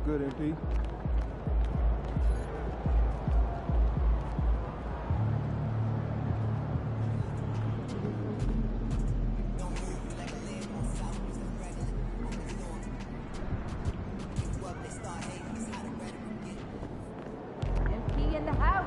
Good, MP. MP in the house.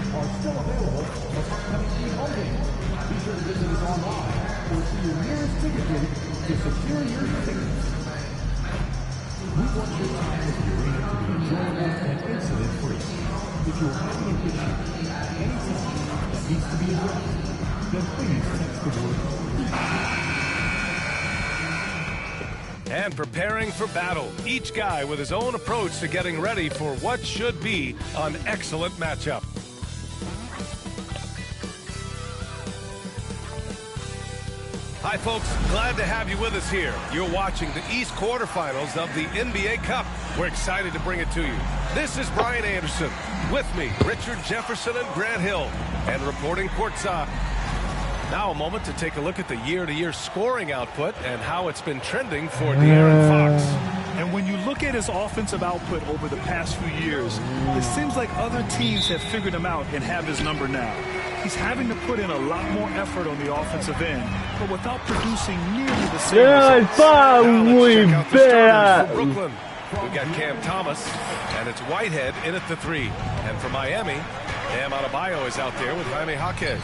Are still available for upcoming home games. Be sure to visit us online or see your nearest ticket booth to secure your tickets. We want your time with the arena to be enjoyable and incident-free. If you're having an issue at any time that needs to be addressed, then please text the word. And preparing for battle, each guy with his own approach to getting ready for what should be an excellent matchup. Hi folks, glad to have you with us here. You're watching the East quarterfinals of the NBA Cup. We're excited to bring it to you. This is Brian Anderson. With me, Richard Jefferson and Grant Hill. And reporting courtside. Now a moment to take a look at the year-to-year scoring output and how it's been trending for De'Aaron Fox. And when you look at his offensive output over the past few years, it seems like other teams have figured him out and have his number now. He's having to put in a lot more effort on the offensive end, but without producing nearly the same results. Now let's check out the starters for Brooklyn. We've got Cam Thomas, and it's Whitehead in at the 3. And for Miami, Bam Adebayo is out there with Jaime Jaquez.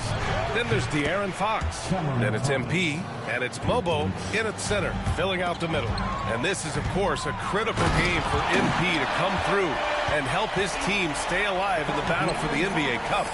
Then there's De'Aaron Fox. Then it's MP, and it's Mobo in at center, filling out the middle. And this is, of course, a critical game for MP to come through and help his team stay alive in the battle for the NBA Cup.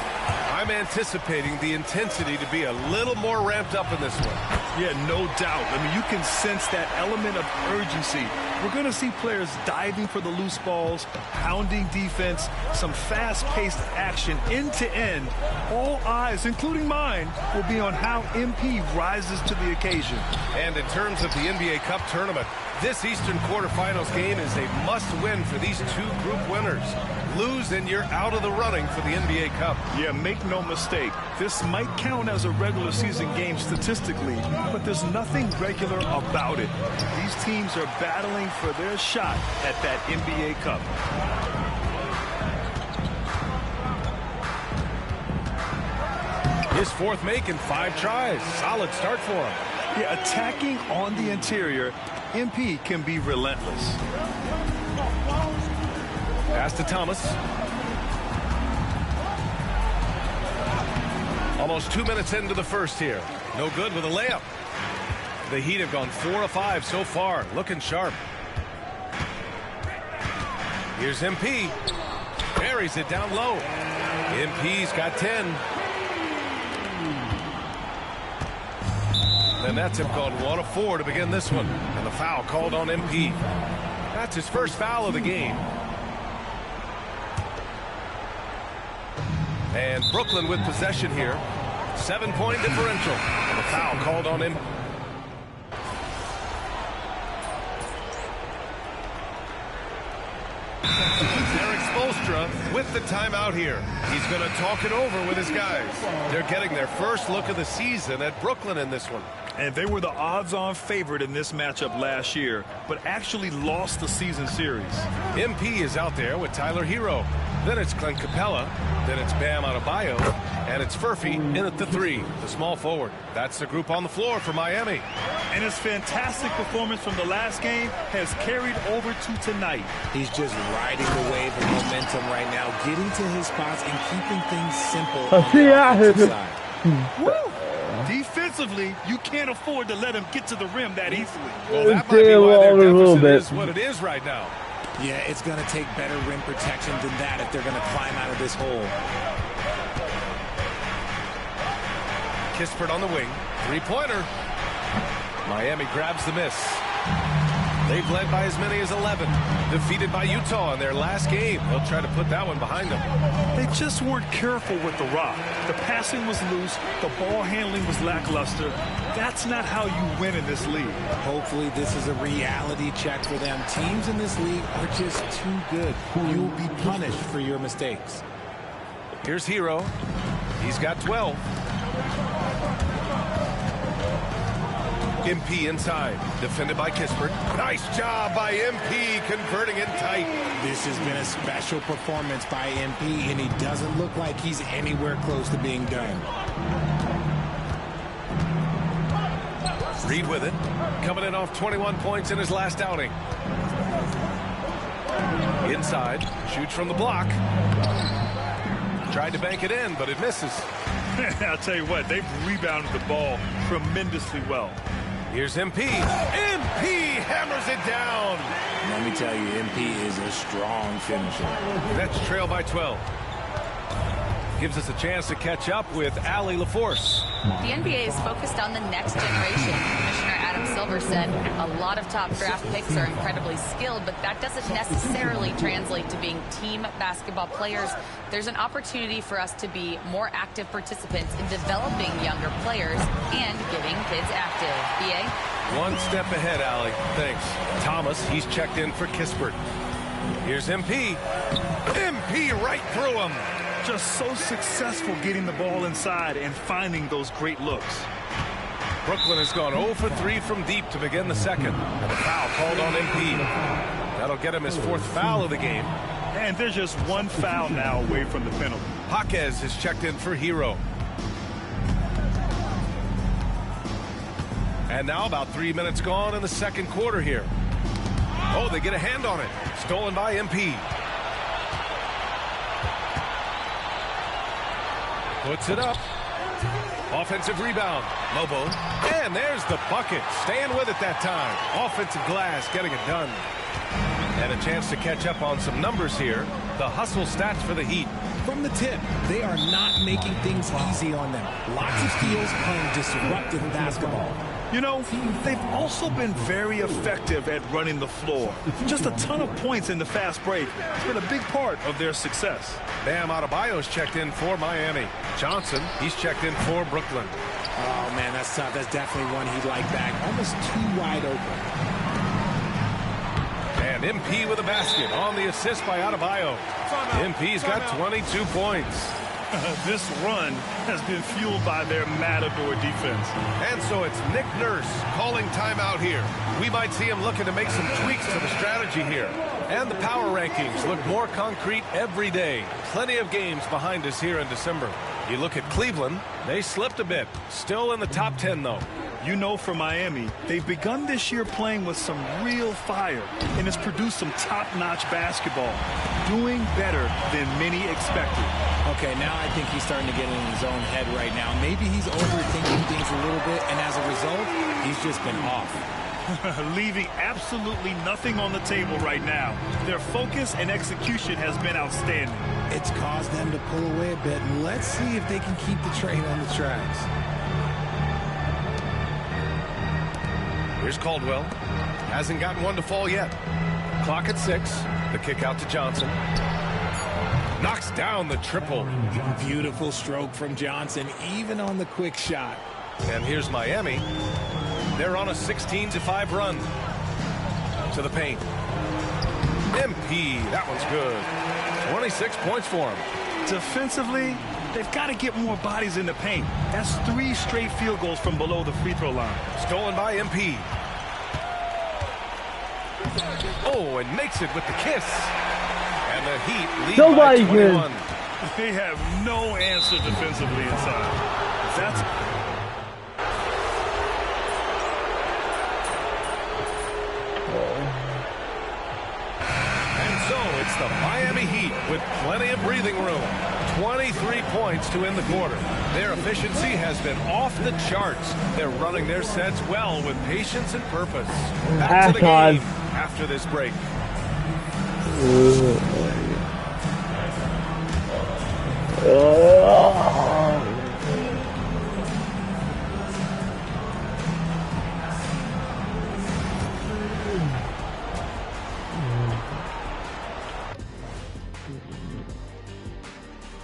I'm anticipating the intensity to be a little more ramped up in this one. Yeah, no doubt. I mean, you can sense that element of urgency. We're going to see players diving for the loose balls, pounding defense, some fast-paced action end-to-end. All eyes, including mine, will be on how MP rises to the occasion. And in terms of the NBA Cup tournament, this Eastern quarterfinals game is a must-win for these two group winners. Lose and you're out of the running for the NBA Cup. Yeah, make no mistake. This might count as a regular season game statistically, but there's nothing regular about it. These teams are battling for their shot at that NBA Cup. His fourth make in 5 tries. Solid start for him. Yeah, attacking on the interior, MP can be relentless. Pass to Thomas. Almost 2 minutes into the first here. No good with a layup. The Heat have gone 4 of 5 so far. Looking sharp. Here's MP. Buries it down low. MP's got 10. The Nets have gone 1 of 4 to begin this one. And the foul called on MP. That's his first foul of the game. And Brooklyn with possession here. 7-point differential. And the foul called on him. Derek Spoelstra with the timeout here. He's going to talk it over with his guys. They're getting their first look of the season at Brooklyn in this one. And they were the odds-on favorite in this matchup last year, but actually lost the season series. MP is out there with Tyler Hero. Then it's Clint Capella. Then it's Bam Adebayo. And it's Furphy in at the 3, the small forward. That's the group on the floor for Miami. And his fantastic performance from the last game has carried over to tonight. He's just riding the wave of momentum right now, getting to his spots and keeping things simple on the offensive side. Woo! Defensively, you can't afford to let him get to the rim that easily. Well, that might be why their deficit is what it is right now. Yeah, it's going to take better rim protection than that if they're going to climb out of this hole. Kispert on the wing. Three-pointer. Miami grabs the miss. They've led by as many as 11. Defeated by Utah in their last game. They'll try to put that one behind them. They just weren't careful with the rock. The passing was loose. The ball handling was lackluster. That's not how you win in this league. Hopefully this is a reality check for them. Teams in this league are just too good. You will be punished for your mistakes. Here's Hero. He's got 12. MP inside, defended by Kispert. Nice job by MP, converting it tight. This has been a special performance by MP, and he doesn't look like he's anywhere close to being done. Reed with it, coming in off 21 points in his last outing. Inside, shoots from the block. Tried to bank it in, but it misses. I'll tell you what, they've rebounded the ball tremendously well. Here's MP. MP hammers it down. Let me tell you, MP is a strong finisher. Nets trail by 12. Gives us a chance to catch up with Allie LaForce. The NBA is focused on the next generation. Commissioner Adam Silver said a lot of top draft picks are incredibly skilled, but that doesn't necessarily translate to being team basketball players. There's an opportunity for us to be more active participants in developing younger players and getting kids active. BA? One step ahead, Allie. Thanks. Thomas, he's checked in for Kispert. Here's MP. MP right through him. Just so successful getting the ball inside and finding those great looks. Brooklyn has gone 0 for 3 from deep to begin the second. And a foul called on MP. That'll get him his 4th foul of the game. And there's just one foul now away from the penalty. Jaquez is checked in for Hero. And now about 3 minutes gone in the second quarter here. Oh, they get a hand on it. Stolen by MP. Puts it up. Offensive rebound. Lobo. And there's the bucket. Staying with it that time. Offensive glass getting it done. And a chance to catch up on some numbers here. The hustle stats for the Heat. From the tip, they are not making things easy on them. Lots of steals playing disruptive basketball. You know, they've also been very effective at running the floor. Just a ton of points in the fast break. It's been a big part of their success. Bam Adebayo's checked in for Miami. Johnson, he's checked in for Brooklyn. Oh, man, that's tough. That's definitely one he'd like back. Almost too wide open. And MP with a basket on the assist by Adebayo. MP's got 22 points. This run has been fueled by their Matador defense. And so it's Nick Nurse calling timeout here. We might see him looking to make some tweaks to the strategy here. And the power rankings look more concrete every day. Plenty of games behind us here in December. You look at Cleveland, they slipped a bit. Still in the top 10, though. You know, for Miami, they've begun this year playing with some real fire, and it's produced some top-notch basketball, doing better than many expected. Okay, now I think he's starting to get in his own head right now. Maybe he's overthinking things a little bit, and as a result, he's just been off. Leaving absolutely nothing on the table right now. Their focus and execution has been outstanding. It's caused them to pull away a bit, and let's see if they can keep the train on the tracks. Here's Caldwell. Hasn't gotten one to fall yet. Clock at 6. The kick out to Johnson. Knocks down the triple. Beautiful stroke from Johnson, even on the quick shot. And here's Miami. They're on a 16-5 run. To the paint. MP, that one's good. 26 points for him. Defensively, they've got to get more bodies in the paint. That's 3 straight field goals from below the free throw line. Stolen by MP. Oh, and makes it with the kiss. And the Heat lead by 21. They have no answer defensively inside. That's... And so it's the Miami Heat with plenty of breathing room. 23 points to end the quarter. Their efficiency has been off the charts. They're running their sets well with patience and purpose. Back to the game after this break.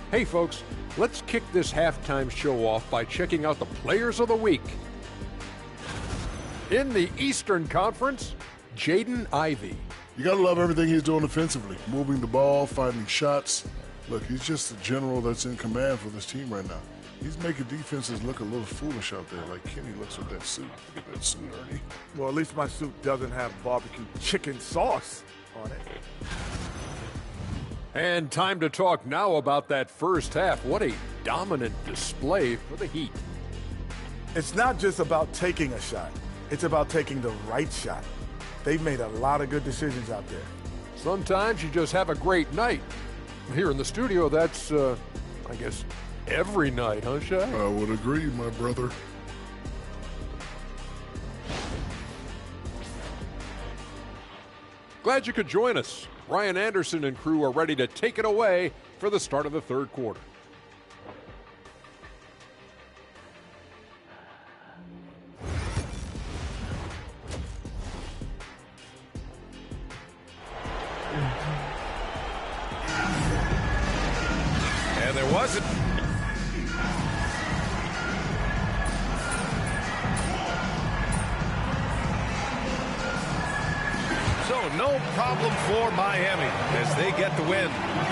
Hey folks, let's kick this halftime show off by checking out the Players of the Week. In the Eastern Conference, Jaden Ivey. You gotta love everything he's doing offensively. Moving the ball, finding shots. Look, he's just the general that's in command for this team right now. He's making defenses look a little foolish out there, like Kenny looks with that suit. Look at that suit, Ernie. Well, at least my suit doesn't have barbecue chicken sauce on it. And time to talk now about that first half. What a dominant display for the Heat. It's not just about taking a shot. It's about taking the right shot. They've made a lot of good decisions out there. Sometimes you just have a great night. Here in the studio, that's, I guess, every night, huh, Shai? I would agree, my brother. Glad you could join us. Ryan Anderson and crew are ready to take it away for the start of the third quarter. And there wasn't. So no problem for Miami as they get the win,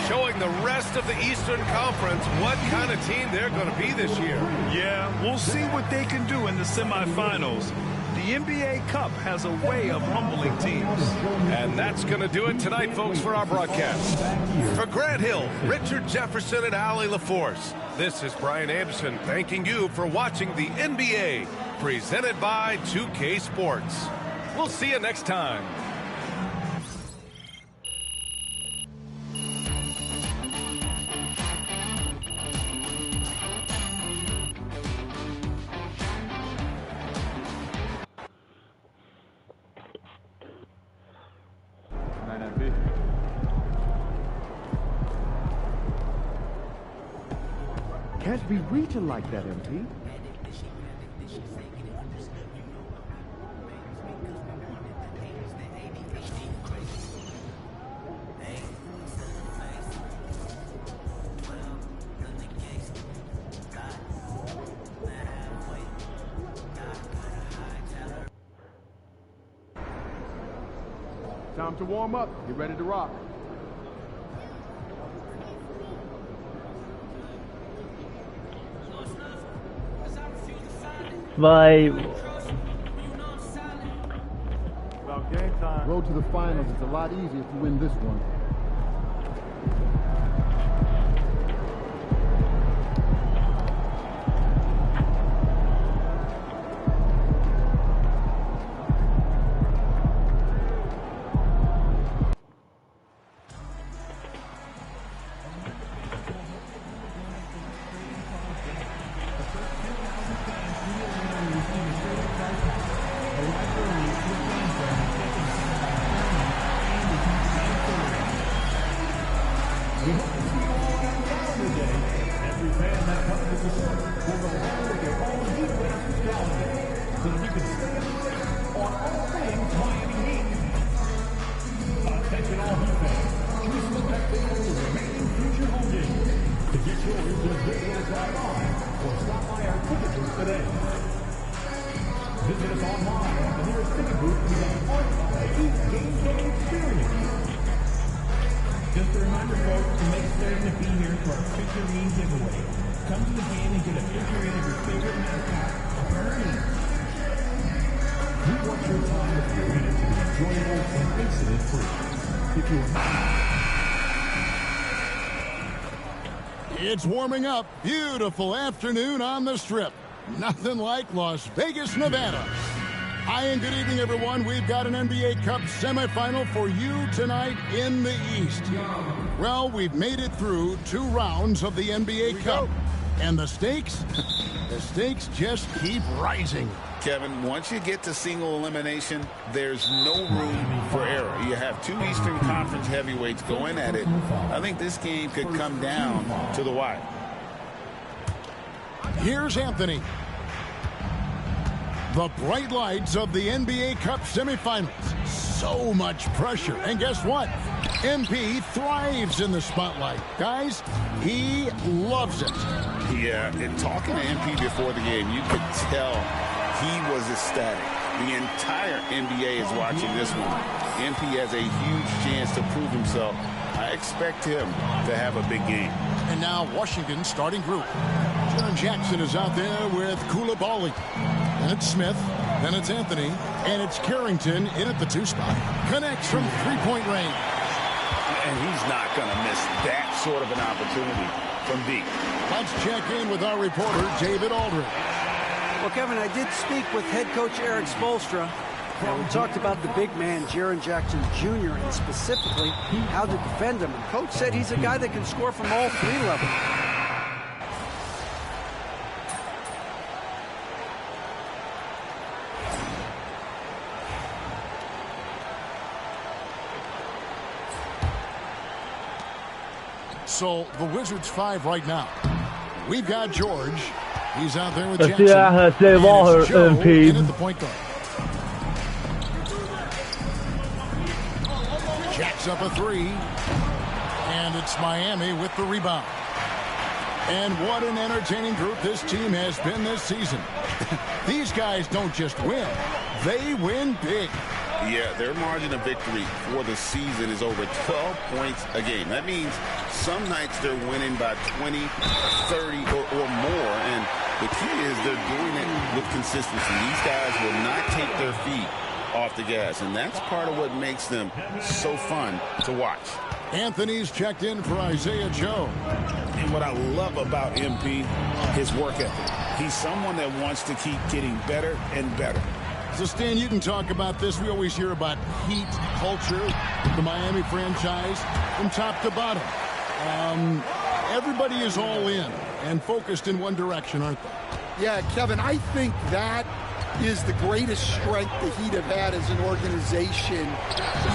showing the rest of the Eastern Conference what kind of team they're going to be this year. Yeah, we'll see what they can do in the semifinals. The NBA Cup has a way of humbling teams. And that's going to do it tonight, folks, for our broadcast. For Grant Hill, Richard Jefferson, and Allie LaForce, this is Brian Anderson thanking you for watching the NBA, presented by 2K Sports. We'll see you next time. Can't be reaching like that, MP. Time to warm up. Get ready to rock. Bye. About game time. Road to the finals is a lot easier if you win this one. Visit us online at the nearest ticket booth to be a part of the Heat game day experience. Just a reminder, folks, to make certain to be here for our figurine giveaway. Come to the game and get a figurine of your favorite mascot for earning. We want your time with the arena to be enjoyable and incident-free. If you It's warming up. Beautiful afternoon on the Strip. Nothing like Las Vegas, Nevada. Hi and good evening, everyone. We've got an NBA Cup semifinal for you tonight in the East. Well, we've made it through 2 rounds of the NBA Cup. And the stakes? The stakes just keep rising. Kevin, once you get to single elimination, there's no room for error. You have 2 Eastern Conference heavyweights going at it. I think this game could come down to the wire. Here's Anthony. The bright lights of the NBA Cup semifinals. So much pressure. And guess what? MP thrives in the spotlight. Guys, he loves it. Yeah, and talking to MP before the game, you could tell he was ecstatic. The entire NBA is watching this one. MP has a huge chance to prove himself. I expect him to have a big game. And now Washington's starting group. Jaren Jackson is out there with Koulibaly. And it's Smith. Then it's Anthony. And it's Carrington in at the 2 spot. Connects from 3-point range. And he's not going to miss that sort of an opportunity from deep. Let's check in with our reporter, David Aldridge. Well, Kevin, I did speak with head coach Eric Spoelstra. And we talked about the big man, Jaren Jackson Jr., and specifically how to defend him. And coach said he's a guy that can score from all 3 levels. So the Wizards 5 right now. We've got George. He's out there with Jackson. And it's Joe in at the point guard. Jacks up a 3. And it's Miami with the rebound. And what an entertaining group this team has been this season. These guys don't just win. They win big. Yeah, their margin of victory for the season is over 12 points a game. That means some nights they're winning by 20, 30, or more. And the key is they're doing it with consistency. These guys will not take their feet off the gas, and that's part of what makes them so fun to watch. Anthony's checked in for Isaiah Joe. And what I love about MP, his work ethic. He's someone that wants to keep getting better and better. So, Stan, you can talk about this. We always hear about heat culture, the Miami franchise, from top to bottom. Everybody is all in and focused in one direction, aren't they? Yeah, Kevin, I think that is the greatest strength the Heat have had as an organization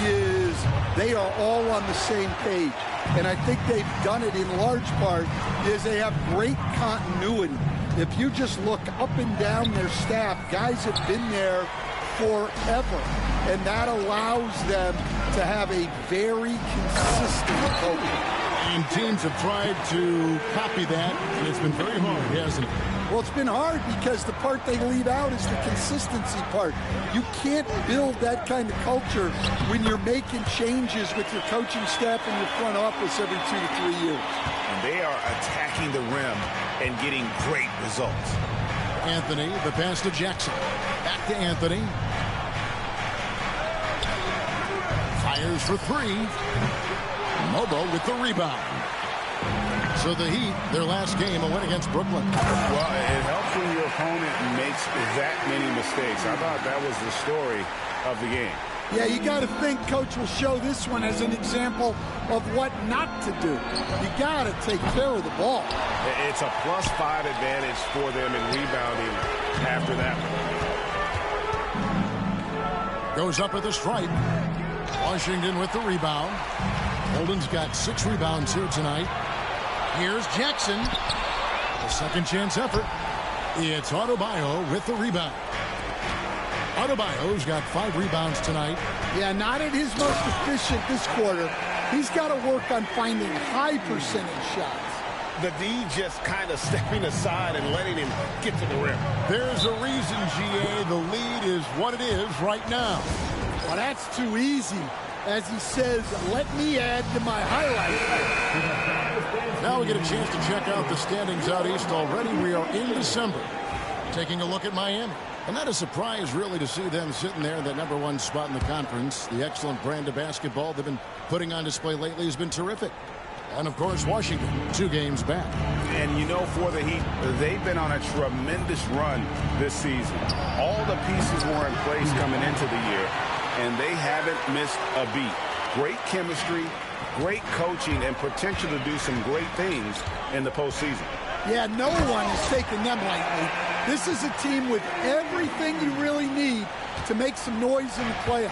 is they are all on the same page. And I think they've done it in large part is they have great continuity. If you just look up and down their staff, guys have been there forever. And that allows them to have a very consistent culture. And teams have tried to copy that, and it's been very hard, hasn't it? Well, it's been hard because the part they leave out is the consistency part. You can't build that kind of culture when you're making changes with your coaching staff and your front office every 2 to 3 years. And they are attacking the rim and getting great results. Anthony, the pass to Jackson. Back to Anthony. Fires for 3. Mobo with the rebound. So the Heat, their last game, a win against Brooklyn. Well, it helps when your opponent makes that many mistakes. I thought that was the story of the game. Yeah, you got to think Coach will show this one as an example of what not to do. You got to take care of the ball. It's a +5 advantage for them in rebounding after that one. Goes up at the stripe. Washington with the rebound. Holden's got 6 rebounds here tonight. Here's Jackson. A second chance effort. It's Adebayo with the rebound. Adebayo's got 5 rebounds tonight. Yeah, not at his most efficient this quarter. He's got to work on finding high percentage shots. The D just kind of stepping aside and letting him get to the rim. There's a reason, GA, the lead is what it is right now. Well, that's too easy. as he says, let me add to my highlights. Now we get a chance to check out the standings out east already. We are in December. Taking a look at Miami. And not a surprise, really, to see them sitting there in that #1 spot in the conference. The excellent brand of basketball they've been putting on display lately has been terrific. And, of course, Washington, 2 games back. And, you know, for the Heat, they've been on a tremendous run this season. All the pieces were in place coming into the year, and they haven't missed a beat. Great chemistry, great coaching, and potential to do some great things in the postseason. Yeah, no one is taking them lightly. This is a team with everything you really need to make some noise in the playoffs.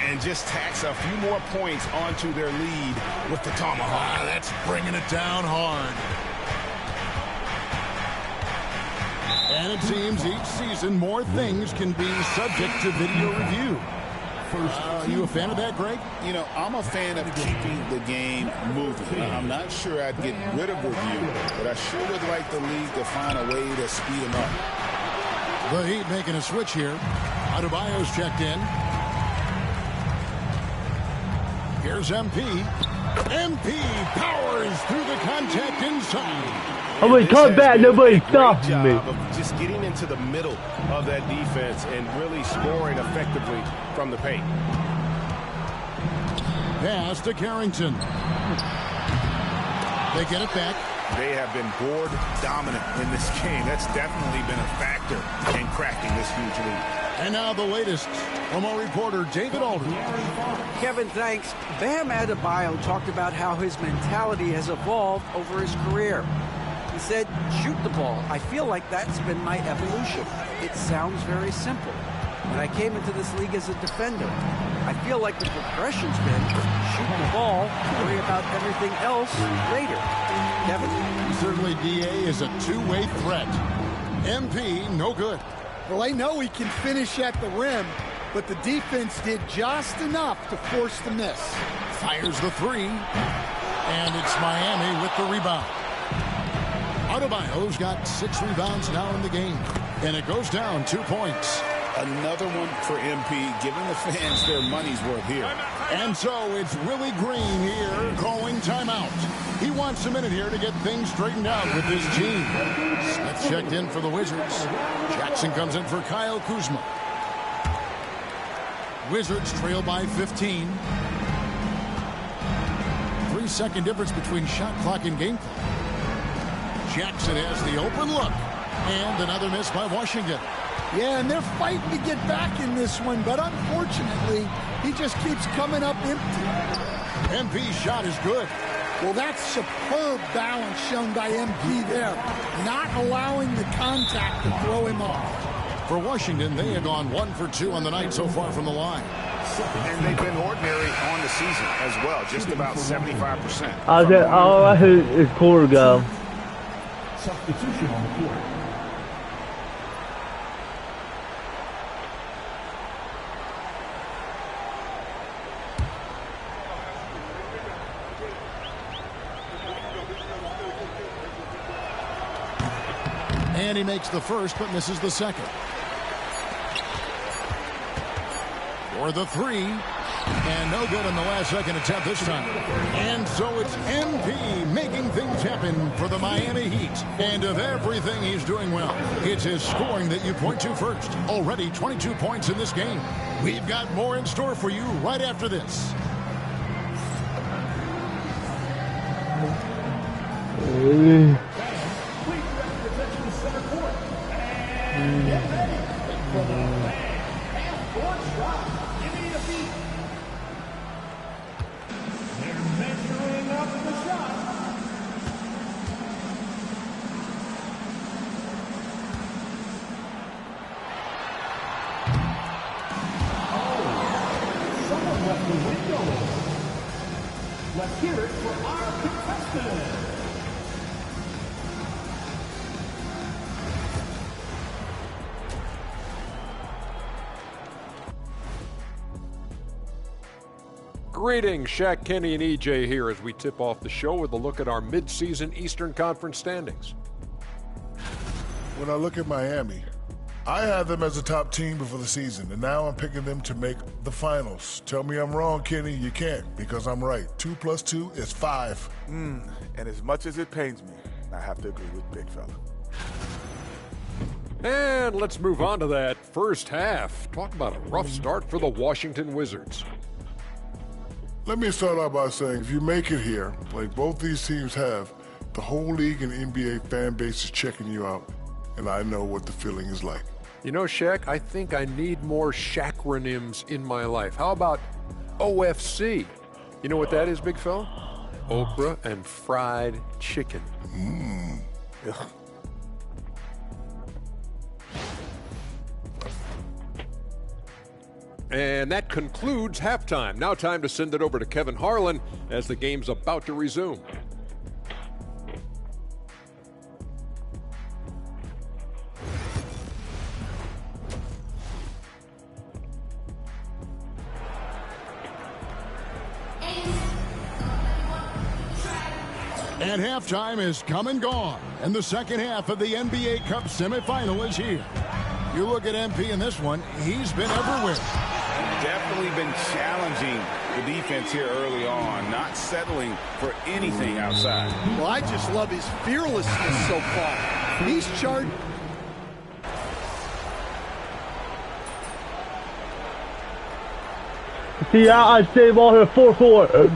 And just tacks a few more points onto their lead with the tomahawk. That's bringing it down hard. And it seems each season more things can be subject to video review. Are you a fan of that, Greg? You know, I'm a fan of keeping the game moving. I'm not sure I'd get rid of review, but I sure would like the league to find a way to speed them up. The Heat making a switch here. Adebayo's checked in. Here's MP. MP powers through the contact inside. I'm going to come back. Nobody stopped me. Of just getting into the middle of that defense and really scoring effectively from the paint. Pass to Carrington. They get it back. They have been board dominant in this game. That's definitely been a factor in cracking this huge lead. And now the latest from our reporter, David Aldridge. Kevin, thanks. Bam Adebayo talked about how his mentality has evolved over his career. He said, shoot the ball. I feel like that's been my evolution. It sounds very simple. When I came into this league as a defender, I feel like the progression's been shoot the ball, worry about everything else later. Kevin? Certainly DA is a two-way threat. MP, no good. Well, I know he can finish at the rim, but the defense did just enough to force the miss. Fires the 3, and it's Miami with the rebound. Adebayo's got 6 rebounds now in the game, and it goes down 2 points. Another one for MP, giving the fans their money's worth here. And so it's Willie Green here calling timeout. He wants a minute here to get things straightened out with his team. Smith checked in for the Wizards. Jackson comes in for Kyle Kuzma. Wizards trail by 15. 3-second difference between shot clock and game clock. Jackson has the open look. And another miss by Washington. Yeah, and they're fighting to get back in this one, but unfortunately, he just keeps coming up empty. MP's shot is good. Well, that's superb balance shown by MP there, not allowing the contact to throw him off. For Washington, they have gone 1 for 2 on the night so far from the line. And they've been ordinary on the season as well, just about 75%. All I heard is quarter go. Substitution on the court. And he makes the first, but misses the second. For the 3. And no good on the last second attempt this time. And so it's MP making things happen for the Miami Heat. And of everything he's doing well, it's his scoring that you point to first. Already 22 points in this game. We've got more in store for you right after this. Let's hear it for our contestant. Greetings, Shaq, Kenny, and EJ here as we tip off the show with a look at our midseason Eastern Conference standings. When I look at Miami, I had them as a top team before the season, and now I'm picking them to make the finals. Tell me I'm wrong, Kenny. You can't, because I'm right. 2 + 2 is 5. And as much as it pains me, I have to agree with Big Fella. And let's move on to that first half. Talk about a rough start for the Washington Wizards. Let me start out by saying, if you make it here, like both these teams have, the whole league and NBA fan base is checking you out, and I know what the feeling is like. You know, Shaq, I think I need more Shaqronyms in my life. How about OFC? You know what that is, big fella? Okra and fried chicken. And that concludes halftime. Now time to send it over to Kevin Harlan as the game's about to resume. And halftime is come and gone, and the second half of the NBA Cup semifinal is here. You look at MP in this one, he's been everywhere. Definitely been challenging the defense here early on, not settling for anything outside. Well, I just love his fearlessness so far. He's charged. See, I save all her 4-4.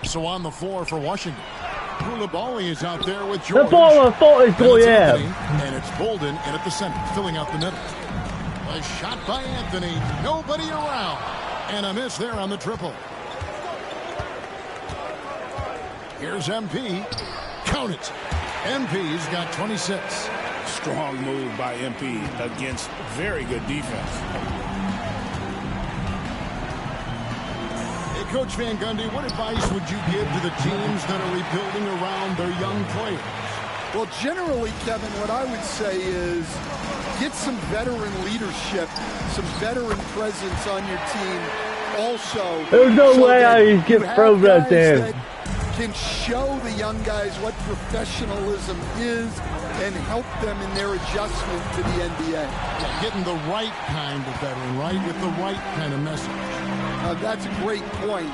So on the floor for Washington, Koulibaly is out there with George. The ball is going in. And it's Bolden in at the center, filling out the middle. A shot by Anthony, nobody around. And a miss there on the triple. Here's MP. Count it. MP's got 26. Strong move by MP against very good defense. Coach Van Gundy, what advice would you give to the teams that are rebuilding around their young players? Well, generally, Kevin, what I would say is get some veteran leadership, some veteran presence on your team also. There's no way I get progress there. Can show the young guys what professionalism is and help them in their adjustment to the NBA. Yeah, getting the right kind of veteran, right? With the right kind of message. That's a great point.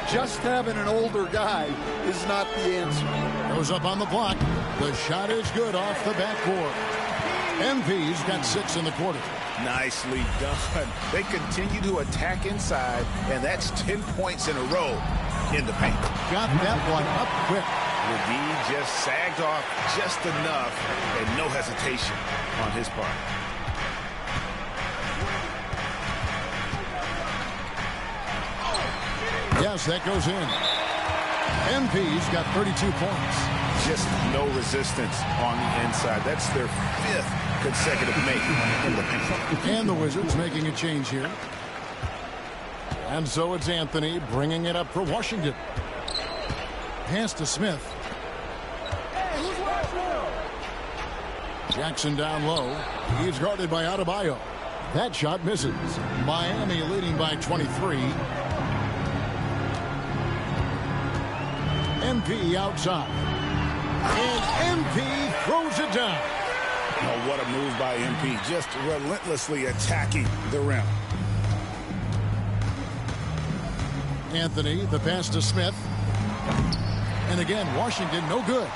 Just having an older guy is not the answer. Goes up on the block. The shot is good off the backboard. MP's got 6 in the quarter. Nicely done. They continue to attack inside, and that's 10 points in a row in the paint. Got that one up quick. McGee just sagged off just enough, and no hesitation on his part. Yes, that goes in. MP's got 32 points. Just no resistance on the inside. That's their 5th consecutive make in the paint. And the Wizards making a change here. And so it's Anthony bringing it up for Washington. Pass to Smith. Jackson down low. He's guarded by Adebayo. That shot misses. Miami leading by 23. MP outside. And MP throws it down. Oh, what a move by MP. Just relentlessly attacking the rim. Anthony, the pass to Smith. And again, Washington, no good.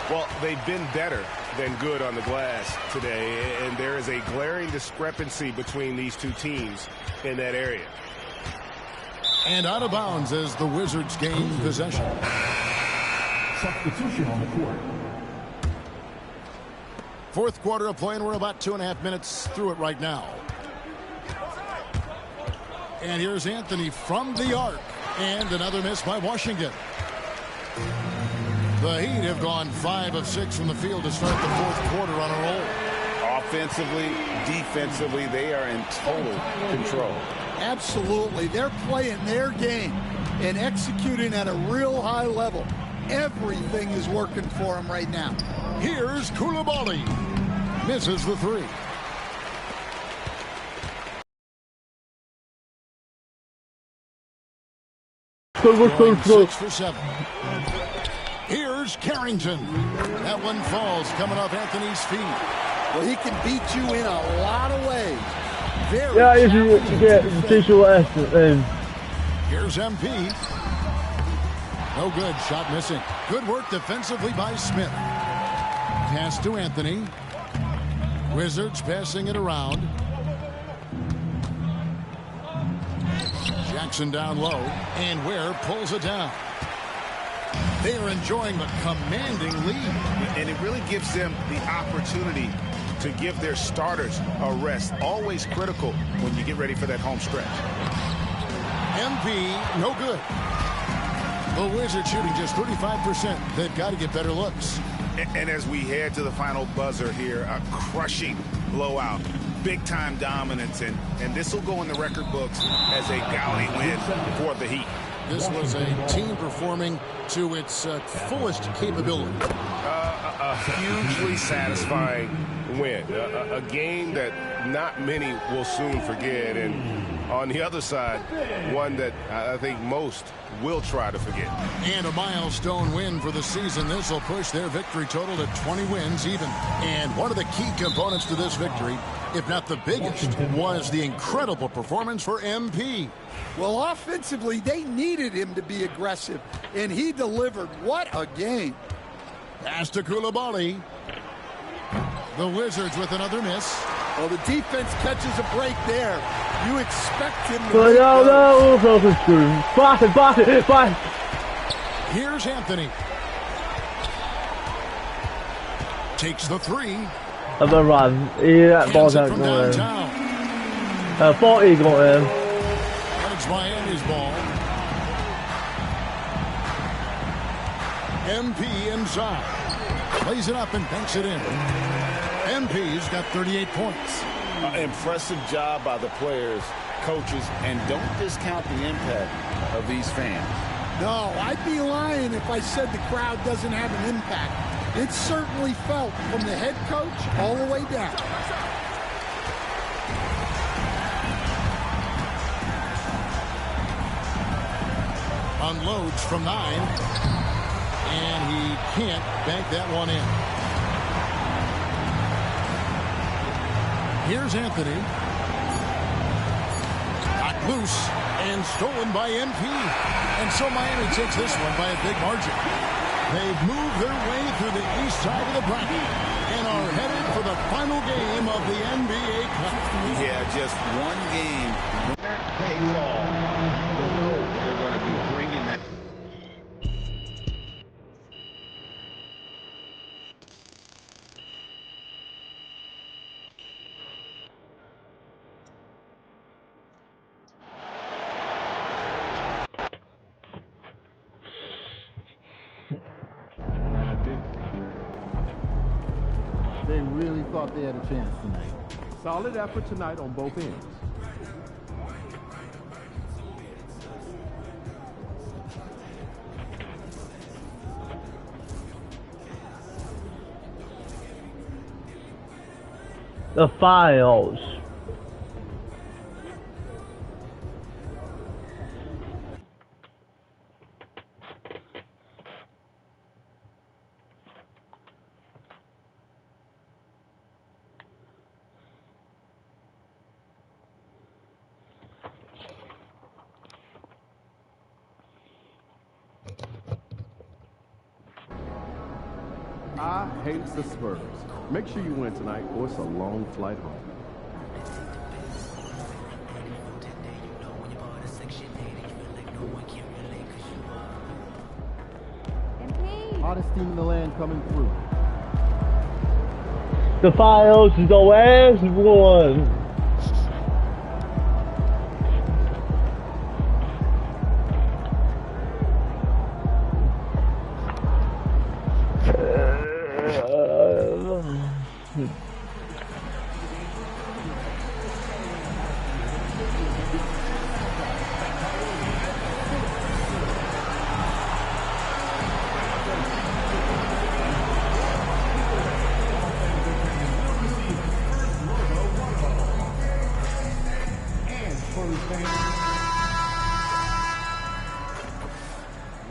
Well, they've been better than good on the glass today, and there is a glaring discrepancy between these two teams in that area. And out of bounds as the Wizards gain possession. Substitution on the court. Fourth quarter of play, and we're about 2.5 minutes through it right now. And here's Anthony from the arc. And another miss by Washington. The Heat have gone 5 of 6 from the field to start the fourth quarter on a roll. Offensively, defensively, they are in total control. Absolutely. They're playing their game and executing at a real high level. Everything is working for them right now. Here's Koulibaly. Misses the 3. Going 6 for 7. Here's Carrington. That one falls coming off Anthony's feet. Well, he can beat you in a lot of ways. Very Yeah, if you get visual essence. Here's MP. No good. Shot missing. Good work defensively by Smith. Pass to Anthony. Wizards passing it around. Jackson down low. And Ware pulls it down. They are enjoying the commanding lead. And it really gives them the opportunity to give their starters a rest. Always critical when you get ready for that home stretch. MP, no good. The Wizards shooting just 35%. They've got to get better looks. And as we head to the final buzzer here, a crushing blowout. Big-time dominance, and this will go in the record books as a gaudy win for the Heat. This was a team performing to its fullest capability. A hugely satisfying win. A game that not many will soon forget. And on the other side, one that I think most will try to forget. And a milestone win for the season. This will push their victory total to 20 wins even. And one of the key components to this victory, if not the biggest, was the incredible performance for MP. Well, offensively, they needed him to be aggressive, and he delivered. What a game. Pass to Koulibaly. The Wizards with another miss. Well, the defense catches a break there. You expect him to... Here's Anthony. Takes the three. Of the run. Yeah, that ball's out going in. 40 got him. That's Miami's ball. MP inside. Plays it up and banks it in. MP's got 38 points. Impressive job by the players, coaches, and don't discount the impact of these fans. No, I'd be lying if I said the crowd doesn't have an impact. It's certainly felt from the head coach all the way down. Unloads from 9. And he can't bank that one in. Here's Anthony. Knocked loose and stolen by MP. And so Miami takes this one by a big margin. They've moved their way through the east side of the bracket and are headed for the final game of the NBA Cup. Yeah, just one game. Winner takes all. You know they're going to be bringing that. They really thought they had a chance tonight. Solid effort tonight on both ends. The files. I hate the Spurs. Make sure you win tonight or it's a long flight home. Hottest team in the land coming through. The files is the last one.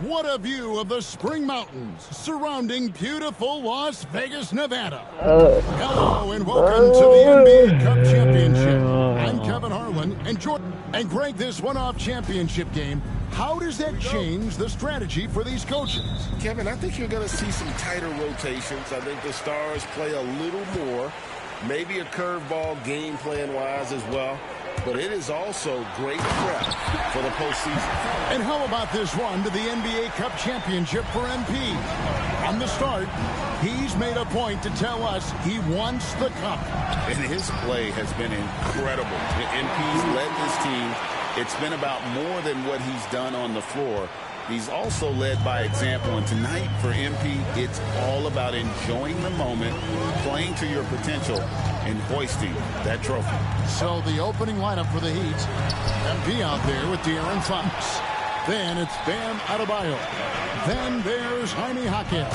What a view of the Spring Mountains surrounding beautiful Las Vegas, Nevada. Hello and welcome to the NBA Cup Championship. I'm Kevin Harlan and Greg, this one-off championship game. How does that change the strategy for these coaches? Kevin, I think you're going to see some tighter rotations. I think the Stars play a little more, maybe a curveball game plan-wise as well. But it is also great prep for the postseason. And how about this run to the NBA Cup Championship for MP? From the start, he's made a point to tell us he wants the cup. And his play has been incredible. MP's led this team. It's been about more than what he's done on the floor. He's also led by example, and tonight for MP, it's all about enjoying the moment, playing to your potential, and hoisting that trophy. So the opening lineup for the Heat, MP out there with De'Aaron Fox. Then it's Bam Adebayo. Then there's Jaime Jaquez.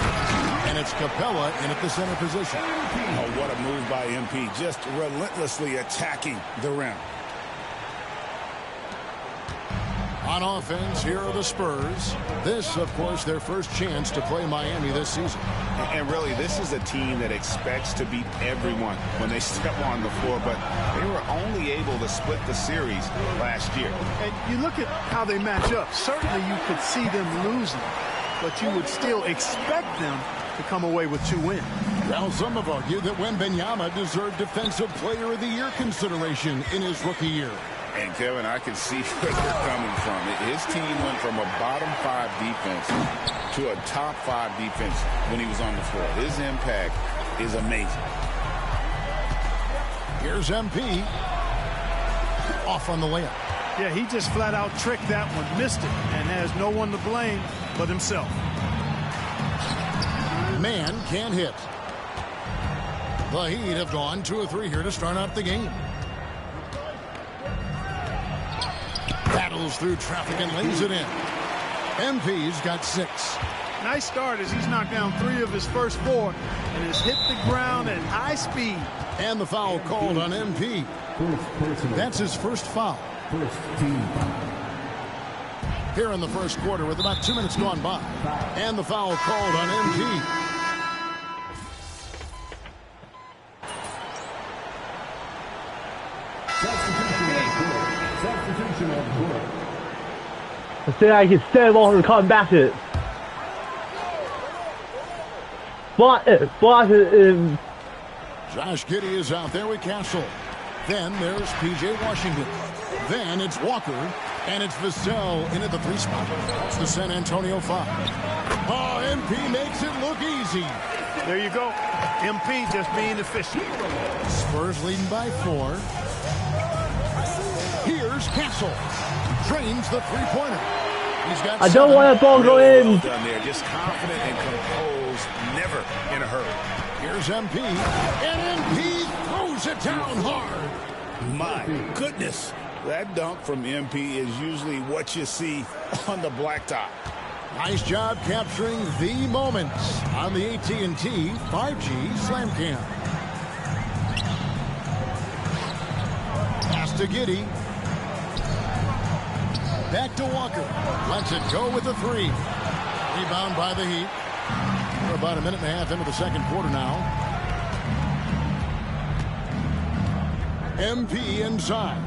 And it's Capella in at the center position. Oh, what a move by MP, just relentlessly attacking the rim. On offense, here are the Spurs. This, of course, their first chance to play Miami this season. And really, this is a team that expects to beat everyone when they step on the floor, but they were only able to split the series last year. And you look at how they match up. Certainly you could see them losing, but you would still expect them to come away with 2 wins. Well, some have argued that Wembanyama deserved Defensive Player of the Year consideration in his rookie year. And, Kevin, I can see where they're coming from. His team went from a bottom 5 defense to a top 5 defense when he was on the floor. His impact is amazing. Here's MP. Off on the layup. Yeah, he just flat out tricked that one, missed it, and has no one to blame but himself. Man can't hit. The Heat have gone 2 of 3 here to start out the game. Battles through traffic and lays it in. MP's got 6. Nice start as he's knocked down 3 of his first 4 and has hit the ground at high speed. And the foul called on MP. That's his first foul. Here in the first quarter with about 2 minutes gone by. And the foul called on MP. See, I can still want to come back to it. But Josh Giddey is out there with Castle. Then there's P.J. Washington. Then it's Walker. And it's Vassell in at the 3 spot. It's the San Antonio 5. Oh, MP makes it look easy. There you go. MP just being efficient. Spurs leading by 4. Here's Castle. Drains the 3-pointer. He's got I don't want that ball go in. Well done there. Just confident and composed. Never in a hurry. Here's MP. And MP throws it down hard. My goodness. That dunk from MP is usually what you see on the blacktop. Nice job capturing the moments on the AT&T 5G Slam Cam. Pass to Giddey. Back to Walker. Lets it go with the 3. Rebound by the Heat. We're about a minute and a half into the second quarter now. MP inside.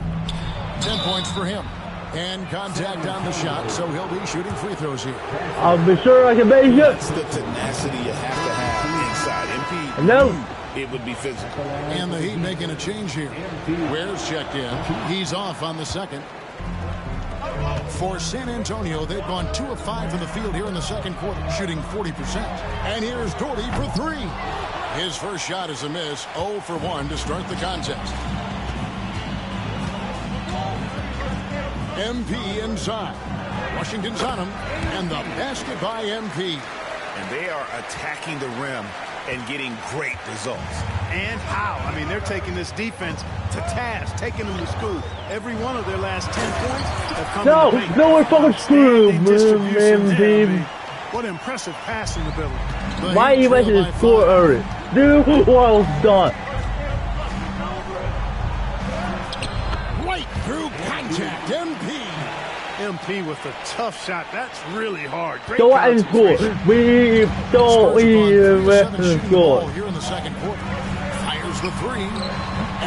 10 points for him. And contact on the shot, so he'll be shooting free throws here. I'll be sure I can make it. That's the tenacity you have to have inside. MP, no. It would be physical. And the Heat making a change here. Ware's checked in. He's off on the second. For San Antonio, they've gone 2 of 5 from the field here in the second quarter, shooting 40%. And here's Doherty for 3. His first shot is a miss, 0 for 1 to start the contest. MP inside. Washington's on him, and the basket by MP. And they are attacking the rim and getting great results. And how? I mean, they're taking this defense to task, taking them to school. Every one of their last 10 points have come in the paint. No, we're fucking screwed, man. What impressive passing ability. Why you went to the score early? Dude, well done. Right through contact, MP. MP with a tough shot. That's really hard. Great Don't end score. We don't even score. Here in the second quarter. Fires the three.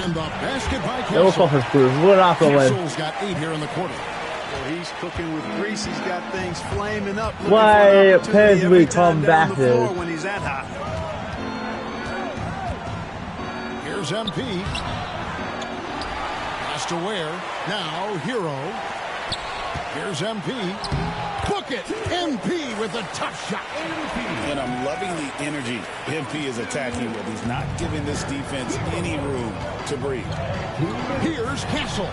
And the basket by No Kessel. fucking proof. We're not going to win. Kessel's got 8 here in the quarter. Well, he's cooking with grease. He's got things flaming up. Why can't we come back here? When he's that hot. Here's MP. Pass to Ware. Now Hero. Here's MP. Book it. MP with a tough shot. And I'm loving the energy MP is attacking with. He's not giving this defense any room to breathe. Here's Kessel.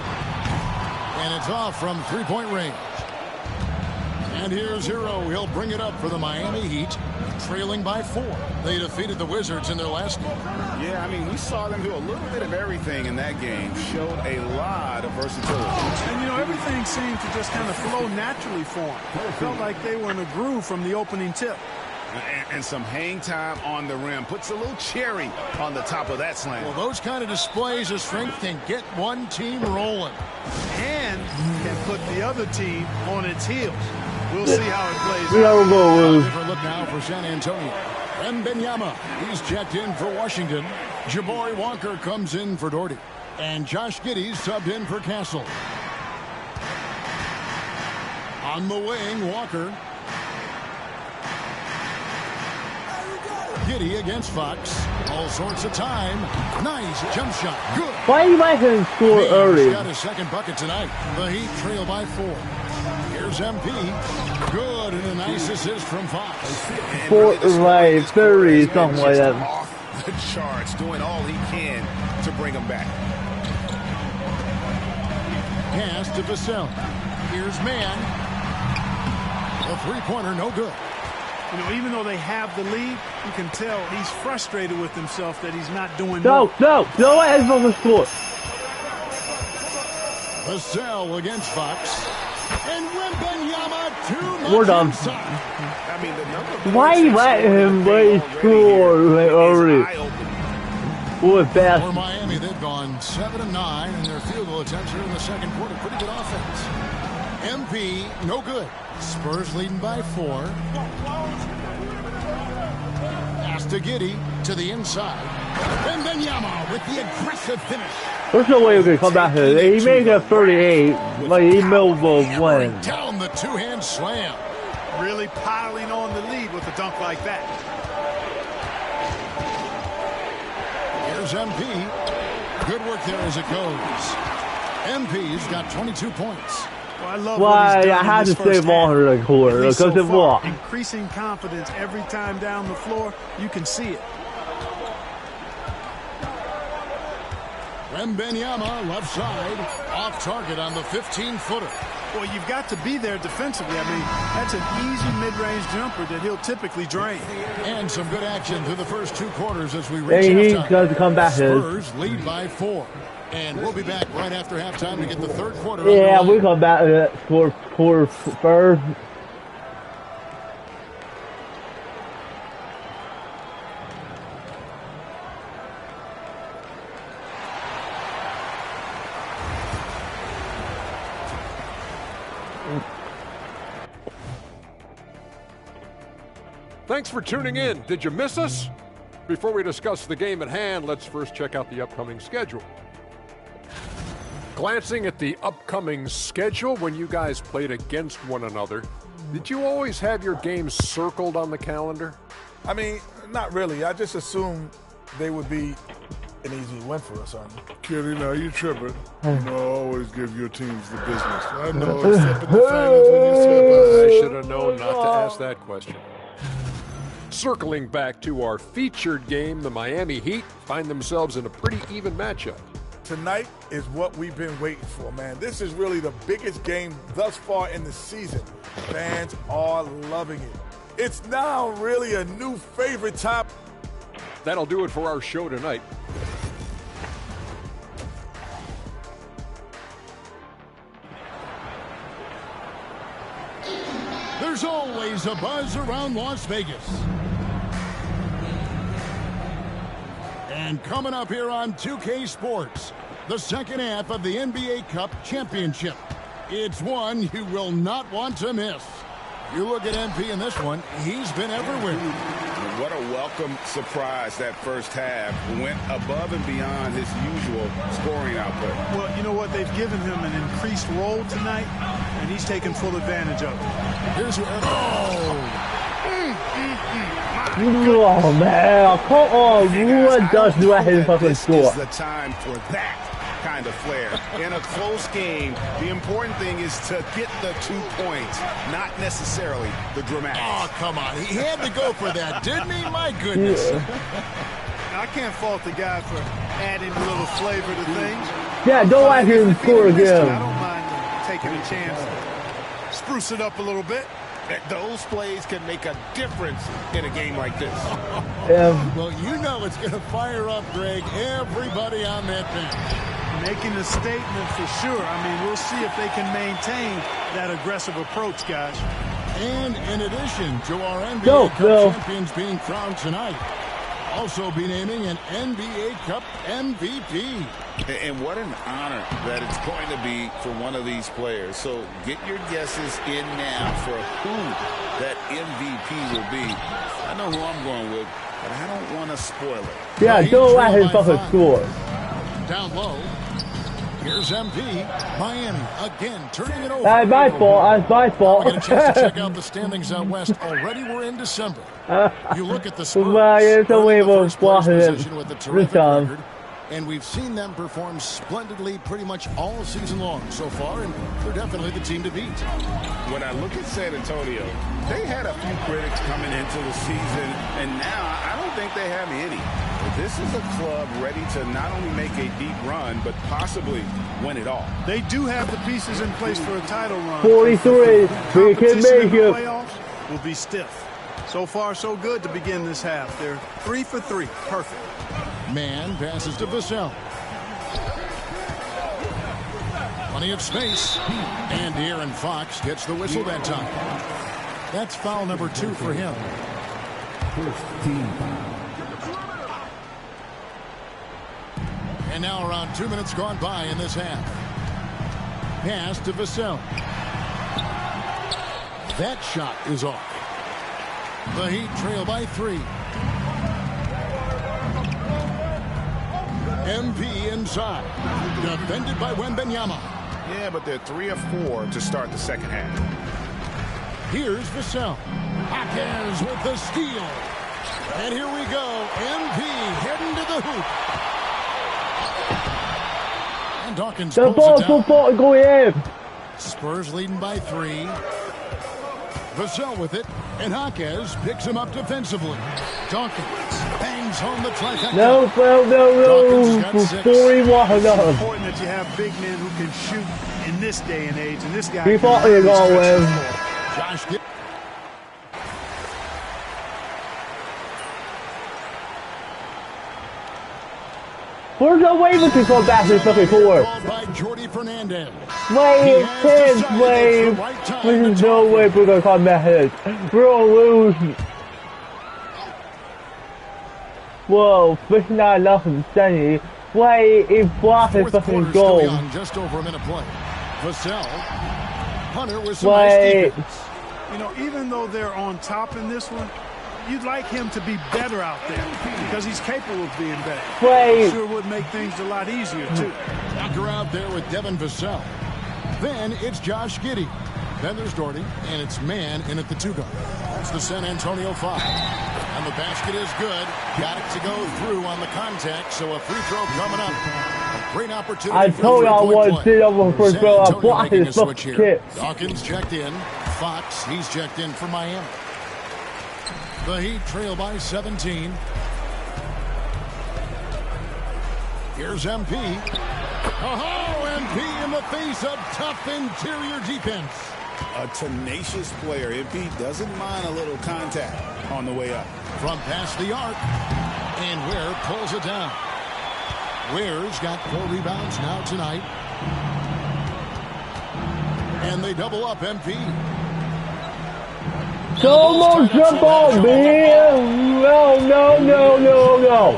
And it's off from three-point range. And here's Hero. He'll bring it up for the Miami Heat, trailing by 4. They defeated the Wizards in their last game. Yeah, I mean, we saw them do a little bit of everything in that game. Showed a lot of versatility. And, you know, everything seemed to just kind of flow naturally for them. It felt like they were in a groove from the opening tip. And some hang time on the rim. Puts a little cherry on the top of that slam. Well, those kind of displays of strength can get one team rolling. And can put the other team on its heels. We'll see how it plays We are going. Different look now for San Antonio. Wembanyama, he's checked in for Washington. Jabari Walker comes in for Doherty. And Josh Giddey subbed in for Castle. On the wing, Walker. Giddey against Fox. All sorts of time. Nice jump shot. Good. Why you might have score He's early? got his second bucket tonight. The Heat trail by 4. Here's MP. Good, and a nice assist from Fox. 30, something like that. Off the charts, doing all he can to bring him back. Pass to Vassell. Here's Man. A three-pointer, no good. You know, even though they have the lead, you can tell he's frustrated with himself that he's not doing No one has fucking score. Vassell against Fox. And Wembanyama too much We're done. inside. I mean, the number of Why points you he's let him scored score early? is eye-opening. Boy, For fast. Miami, they've gone 7 of 9 in their field goal attempts here in the second quarter. Pretty good offense. MP, no good. Spurs leading by 4. Pass to Giddey to the inside. Wembanyama with the aggressive finish. There's no way we can come back here. He made it 38, but he will win. Down the two-hand slam. really piling on the lead with a dunk like that. Here's MP. Good work there as it goes. MP's got 22 points. Well, I love Why what he's done I had in to this say first longer half. than quarter At least because so it far, was. increasing confidence every time down the floor. You can see it. Wembanyama, left side, off target on the 15-footer. Well, you've got to be there defensively. I mean, that's an easy mid-range jumper that he'll typically drain. And some good action through the first 2 quarters as we reach Hey, he halftime. does come back here. Spurs lead by 4. And we'll be back right after halftime to get the third quarter. Yeah, underway. we come back for first. Thanks for tuning in. Did you miss us? Before we discuss the game at hand, let's first check out the upcoming schedule. Glancing at the upcoming schedule, when you guys played against one another, did you always have your games circled on the calendar? I mean, not really. I just assumed they would be an easy win for us, aren't you? Kenny, now you tripping. You know, I always give your teams the business. I know, except in the finals when you slip I should have known not to ask that question. Circling back to our featured game, the Miami Heat find themselves in a pretty even matchup. Tonight is what we've been waiting for, man. This is really the biggest game thus far in the season. Fans are loving it. It's now really a new favorite top. That'll do it for our show tonight. There's always a buzz around Las Vegas. And coming up here on 2K Sports, the second half of the NBA Cup Championship. It's one you will not want to miss. You look at MP in this one, he's been everywhere. What a welcome surprise that first half. Went above and beyond his usual scoring output. Well, you know what? They've given him an increased role tonight, and he's taken full advantage of it. Here's your... Oh, man. Come on. What does do I hit fucking score? This is the time for that kind of flair. In a close game, the important thing is to get the 2 points, not necessarily the dramatics. Oh, come on. He had to go for that, didn't he? My goodness. I can't fault the guy for adding a little flavor to things. Yeah, don't let him score again. I don't mind taking a chance, spruce it up a little bit. Those plays can make a difference in a game like this. Well, you know it's going to fire up, Greg, everybody on that bench. Making a statement for sure. I mean, we'll see if they can maintain that aggressive approach, guys. And in addition to our NBA Cup champions being crowned tonight, also be naming an NBA Cup MVP. And what an honor that it's going to be for one of these players. So get your guesses in now for who that MVP will be. I know who I'm going with, but I don't want to spoil it. Yeah, don't let him fucking score. Down low. Here's MP. Miami again turning it over. That's my fault. That's my fault. We get a chance to check out the standings out west. Already we're in December. You look at the Spurs. Position with a terrific record, and we've seen them perform splendidly pretty much all season long so far, and they're definitely the team to beat. When I look at San Antonio, they had a few critics coming into the season, and now I don't think they have any. This is a club ready to not only make a deep run, but possibly win it all. They do have the pieces in place for a title run. 43. We can make it. Playoffs will be stiff. So far, so good to begin this half. They're 3 for 3. Perfect. Man passes to Vassell. Plenty of space. And De'Aaron Fox gets the whistle that time. That's foul number 2 for him. And now around 2 minutes gone by in this half. Pass to Vassell. That shot is off. The Heat trail by 3. MP inside. Defended by Wembanyama. Yeah, but they're 3 of 4 to start the second half. Here's Vassell. Hawkins with the steal. And here we go. MP heading to the hoop. And Dawkins the pulls it down. ball going in. Spurs leading by 3. Vassell with it, and Hawkins picks him up defensively. Dawkins bangs home the trifecta. No. 41. It's important that you have big men who can shoot in this day and age, and this guy. He thought he was going to win. Josh Giddey. Where's the wave to come back to fucking forward? By Jordy Fernandez. Wave, wave. There's no way we're gonna come back here. We're gonna lose. Whoa, fish not enough of Sunny. Wait, it blocked his fucking goal. Just over a minute play. Vassell. Hunter with some nice defense. You know, even though they're on top in this one, you'd like him to be better out there because he's capable of being better. Wait. Sure would make things a lot easier, too. Tucker out there with Devin Vassell. Then it's Josh Giddey. Then there's Doherty, and it's man in at the 2 guard. That's the San Antonio 5. And the basket is good. Got it to go through on the contact, so a free throw coming up. A great opportunity. I told y'all I wanted to see over for throw. I blocked his fucking kick. Dawkins checked in. Fox, he's checked in for Miami. The Heat trail by 17. Here's MP. Oh, MP in the face of tough interior defense. A tenacious player. MP doesn't mind a little contact on the way up. From past the arc. And Ware pulls it down. Ware's got 4 rebounds now tonight. And they double up MP. Come on, jump on, man! No.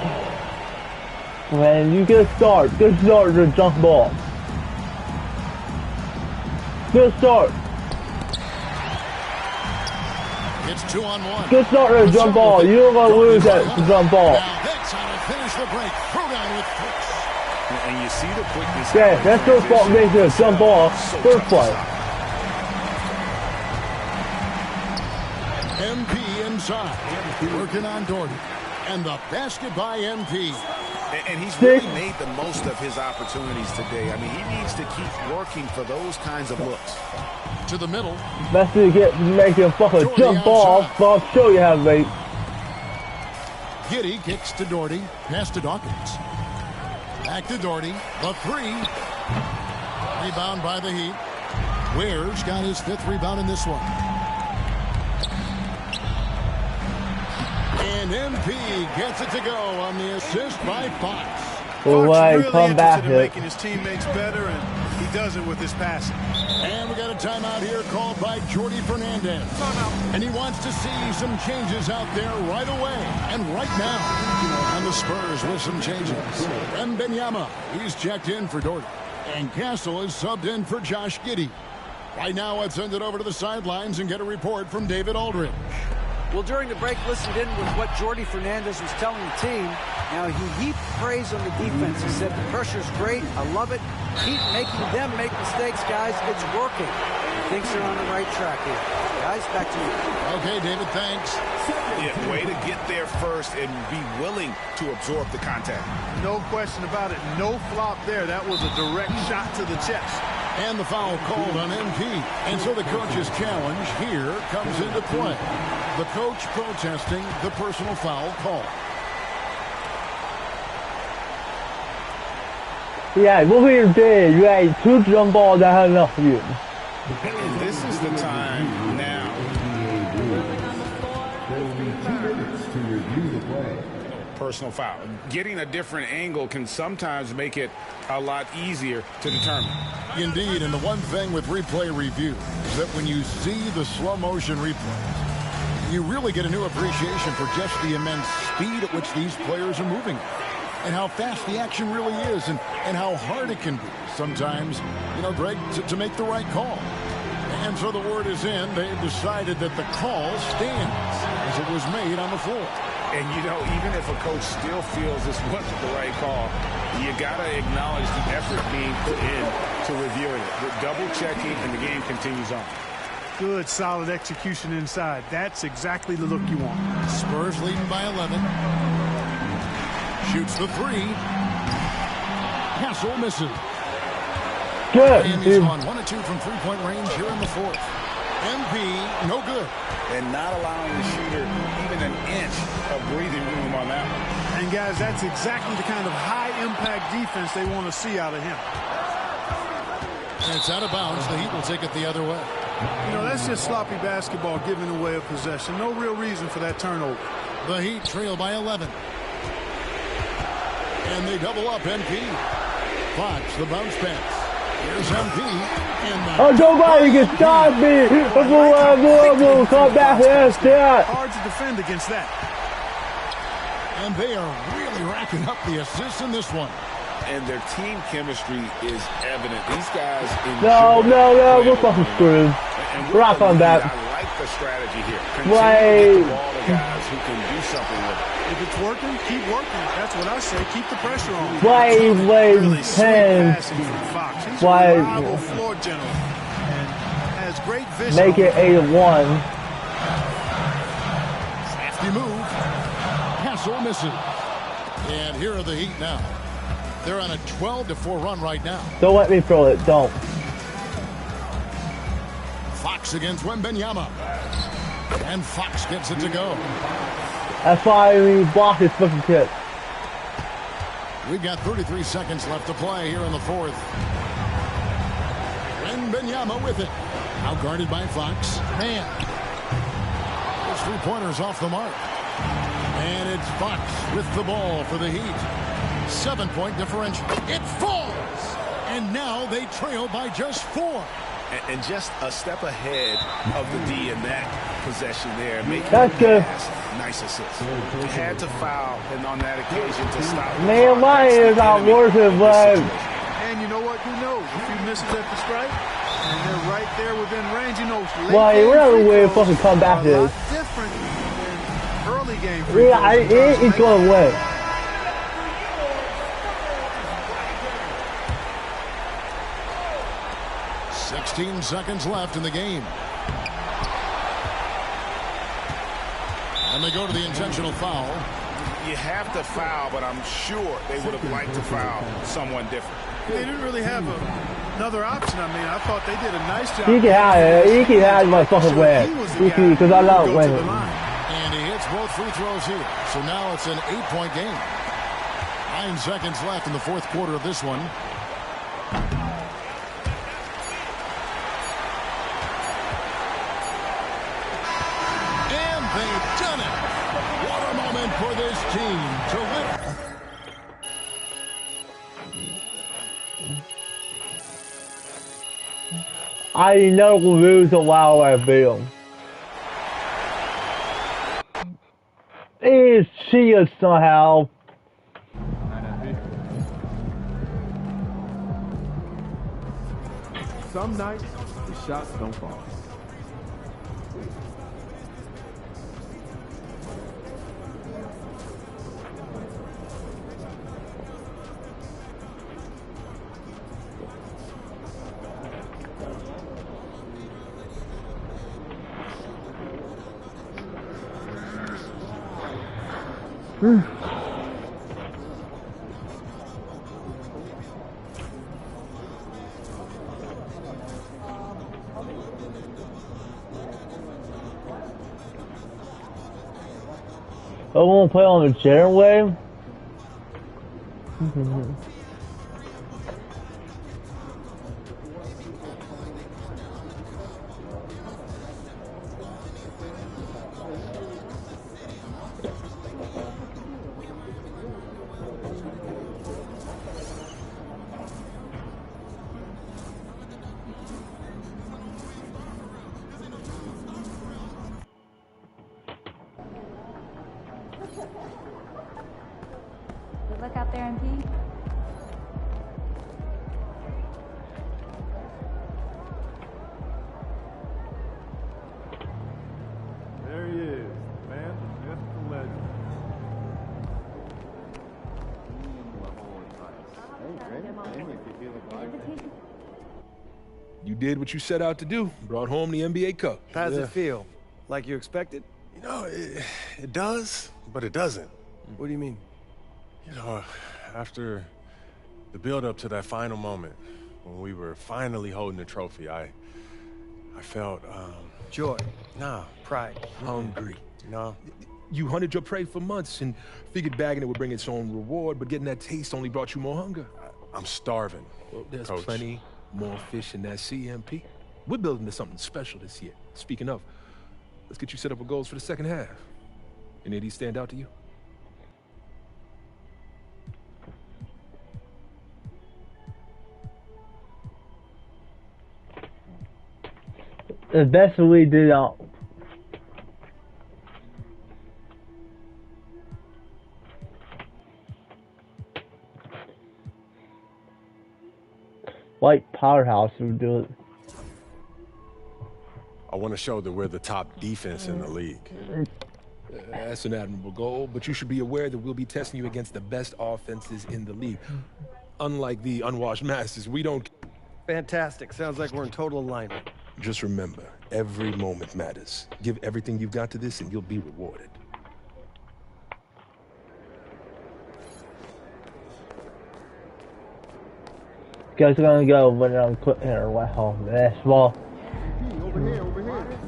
When you get start the jump ball. Good start. It's 2-on-1. Good start to the jump ball. You don't want to lose that jump ball. Now that's how to finish the break. Throw down with force. And you see the quickness. Yeah, that's your fault making a jump ball first play. MP inside. Working on Doherty. And the basket by MP. And he's really made the most of his opportunities today. I mean, he needs to keep working for those kinds of looks. To the middle. Best to get making a fucking jump ball, so I'll show you how to make. Giddey kicks to Doherty. Pass to Dawkins. Back to Doherty. The three. Rebound by the Heat. Ware's got his 5th rebound in this one. And MP gets it to go on the assist by Fox. Really interested in making his teammates better, and he does it with his passing. And we got a timeout here called by Jordi Fernandez. And he wants to see some changes out there right away and right now. And the Spurs with some changes. Wembanyama, he's checked in for Doherty. And Castle is subbed in for Josh Giddey. Right now, let's send it over to the sidelines and get a report from David Aldridge. Well, during the break, listened in with what Jordi Fernandez was telling the team. Now, he heaped praise on the defense. He said, the pressure's great. I love it. Keep making them make mistakes, guys. It's working. He thinks they're on the right track here. Guys, back to you. Okay, David, thanks. Yeah, way to get there first and be willing to absorb the contact. No question about it. No flop there. That was a direct shot to the chest. And the foul called on MP. And so the coach's challenge here comes into play. The coach protesting the personal foul call. Yeah, look at your day. You had 2 jump balls that had enough for you. And this is the time now. Personal foul. Getting a different angle can sometimes make it a lot easier to determine. Indeed, and the one thing with replay review is that when you see the slow motion replays, you really get a new appreciation for just the immense speed at which these players are moving and how fast the action really is and how hard it can be sometimes, Greg, to make the right call. And so the word is in. They've decided that the call stands as it was made on the floor. And, even if a coach still feels this wasn't the right call, you got to acknowledge the effort being put in to reviewing it. We're double-checking, and the game continues on. Good, solid execution inside. That's exactly the look you want. Spurs leading by 11. Shoots the 3. Castle misses. Good. And he's on 1 of 2 from three-point range here in the 4th. MP, no good. And not allowing the shooter even an inch of breathing room on that one. And, guys, that's exactly the kind of high-impact defense they want to see out of him. And it's out of bounds. The Heat will take it the other way. That's just sloppy basketball giving away a possession. No real reason for that turnover. The Heat trail by 11. And they double up MP. Fox, the bounce pass. Here's MP. And nobody can stop me. We'll come back here. Hard to defend against that. And they are really racking up the assists in this one. And their team chemistry is evident. These guys No, we're fucking screwed. Rock on that. I like the strategy here. Continue to get the ball to guys who can do something with it. If it's working, keep working. That's what I say. Keep the pressure on. Really 10. He's a reliable floor general and has great vision. Make it 8-1. Safety move. Castle misses. And here are the Heat now. They're on a 12-4 run right now. Don't let me throw it. Don't. Fox against Wembanyama. And Fox gets it to go. That's why we block his fucking kick. We've got 33 seconds left to play here in the 4th. Wembanyama with it. Out guarded by Fox. Man. Those 3-pointers off the mark. And it's Fox with the ball for the Heat. 7-point differential. It falls! And now they trail by just 4. And just a step ahead of the D in that possession there. Making that's good. Nice assist. Had to foul and on that occasion to stop. Man, mine is not worth it, but... And you know what? Who knows? A few misses at the strike, And they're right there within range. You know, Well, whatever way fucking comeback is. Different than early game. Yeah, it's going to win. Seconds left in the game. And they go to the intentional foul. You have to foul, but I'm sure they would have liked to foul someone different. They didn't really have another option. I mean, I thought they did a nice job. He can have it. He can have my fucking win. Because I love winning. And he hits both free throws here. So now it's an 8-point game. 9 seconds left in the fourth quarter of this one. And they've done it. What a moment for this team to lift. I know the reason why I feel. It's cheated somehow. Some nights, the shots don't fall. I won't play on the general wave. Good luck out there, MP. There he is, man, just the legend. You did what you set out to do. Brought home the NBA Cup. How's it feel? Like you expected? You know, it does, but it doesn't. What do you mean? You know, after the build-up to that final moment, when we were finally holding the trophy, I felt, joy. Nah. Pride. Hungry. No. You hunted your prey for months and figured bagging it would bring its own reward, but getting that taste only brought you more hunger. I'm starving. Well, there's Coach. plenty more fish in that CMP. We're building to something special this year. Speaking of, let's get you set up with goals for the second half. Any of these stand out to you? The best we did out. White powerhouse would do it. I want to show that we're the top defense in the league. That's an admirable goal, but you should be aware that we'll be testing you against the best offenses in the league. Unlike the unwashed masses, we don't... Fantastic. Sounds like we're in total alignment. Just remember, every moment matters. Give everything you've got to this and you'll be rewarded. Guys are gonna go when I'm putting her away home. That's small. Over here, over here.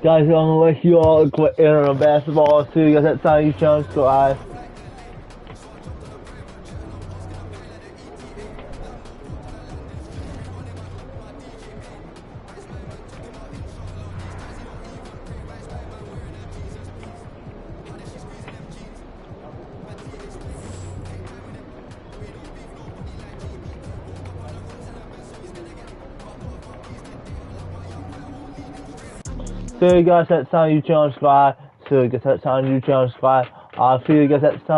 Guys, I'm gonna let you all quit entering basketball too. You guys that time you chance go I. See you guys next time. You channel subscribe. See you guys next time. You channel subscribe. I'll see you guys next time.